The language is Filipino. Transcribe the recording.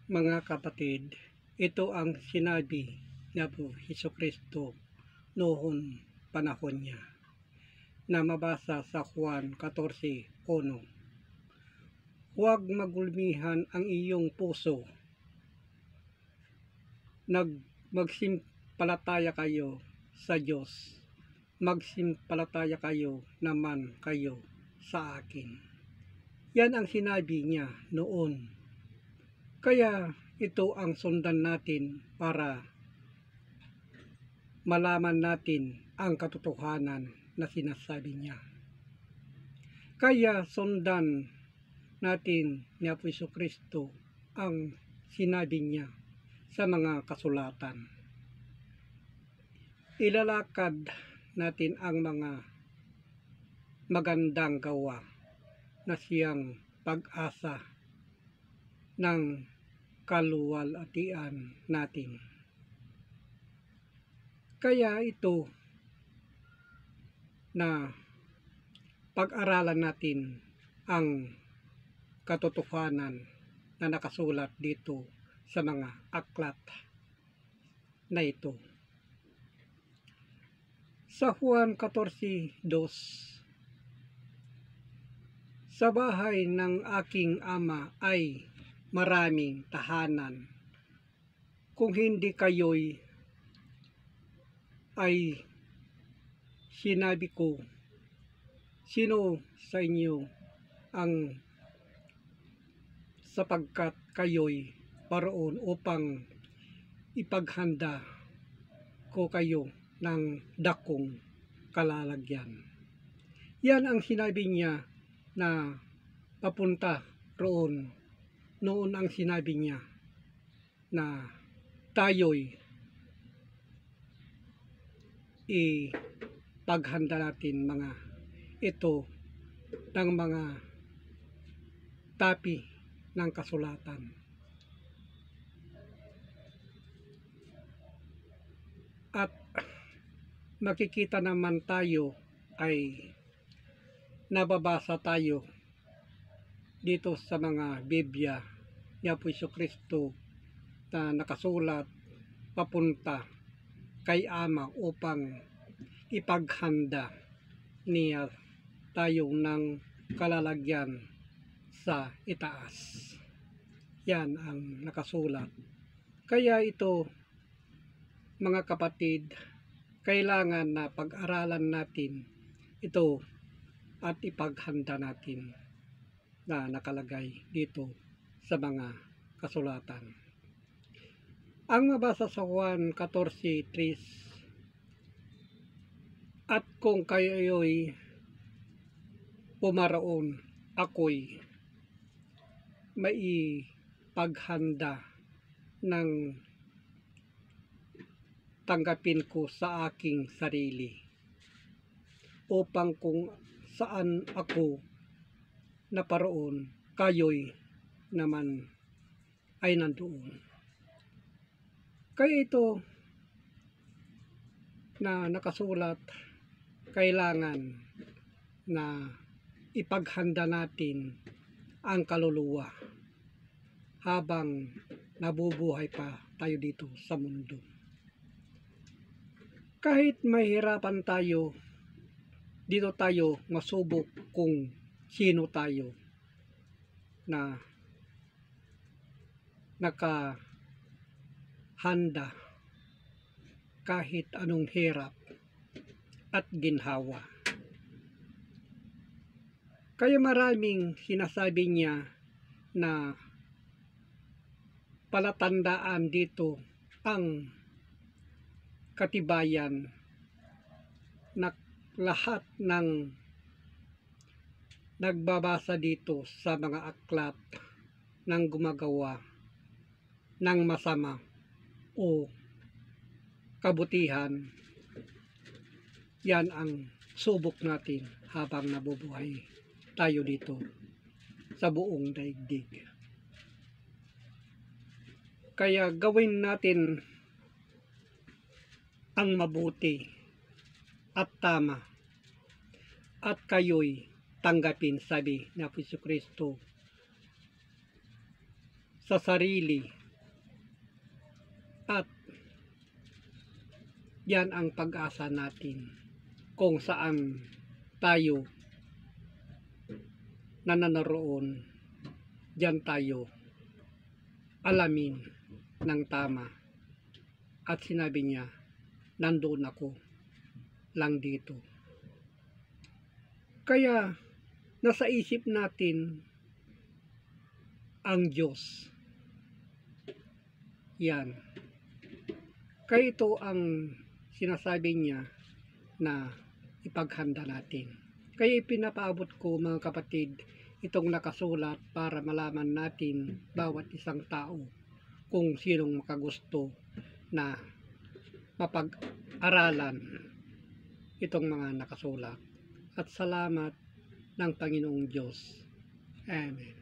Mga kapatid, ito ang sinabi ni Apo Hesukristo noon panahon niya na mabasa sa Juan 14:1. Huwag magulmihan ang iyong puso. Magsimpalataya kayo sa Diyos. Magsimpalataya kayo naman kayo sa akin. Yan ang sinabi niya noon. Kaya ito ang sundan natin para malaman natin ang katotohanan na sinasabi niya. Kaya sundan natin ni Apo Hesukristo ang sinabi niya sa mga kasulatan. Ilalakad natin ang mga magandang gawa na siyang pag-asa ng kaluwalhatian natin. Kaya ito na pag-aralan natin ang katotohanan na nakasulat dito sa mga aklat na ito. Sa Juan 14:2, sa bahay ng aking ama ay maraming tahanan. Kung hindi kayo'y ay sinabi ko, sino sa inyo ang sapagkat kayo'y paroon upang ipaghanda ko kayo ng dakong kalalagyan. Yan ang sinabi niya na papunta roon. Noon ang sinabi niya na tayo'y ipaghanda natin mga ito ng mga tapi ng kasulatan. At makikita naman tayo ay nababasa tayo dito sa mga Biblia ni Apo Hesukristo na nakasulat papunta kay Ama upang ipaghanda niya tayo ng kalalagyan sa itaas. Yan ang nakasulat. Kaya ito, mga kapatid, kailangan na pag-aralan natin ito at ipaghanda natin na nakalagay dito sa mga kasulatan. Ang mabasa sa Juan 14:3, at kung kayo'y pumaroon, ako'y maipaghanda ng tanggapin ko sa aking sarili, upang kung saan ako naparoon, kayo'y naman ay nandoon. Kaya ito na nakasulat, kailangan na ipaghanda natin ang kaluluwa habang nabubuhay pa tayo dito sa mundo. Kahit mahirapan tayo, dito tayo masubok kung sino tayo na nakahanda kahit anong hirap at ginhawa. Kaya maraming sinasabi niya na palatandaan dito ang katibayan na lahat ng nagbabasa dito sa mga aklat ng gumagawa ng masama o kabutihan, yan ang subok natin habang nabubuhay tayo dito sa buong daigdig. Kaya gawin natin ang mabuti at tama, at kayo'y tanggapin, sabi ni Apo Hesukristo, sa sarili At yan ang pag-asa natin kung saan tayo nananaroon, diyan tayo alamin ng tama. At sinabi niya, nandoon ako lang dito. Kaya nasa isip natin ang Diyos. Yan. Kaya ito ang sinasabi niya na ipaghanda natin. Kaya ipinapaabot ko mga kapatid itong nakasulat para malaman natin bawat isang tao kung sinong makagusto na mapag-aralan itong mga nakasulat. At salamat ng Panginoong Diyos. Amen.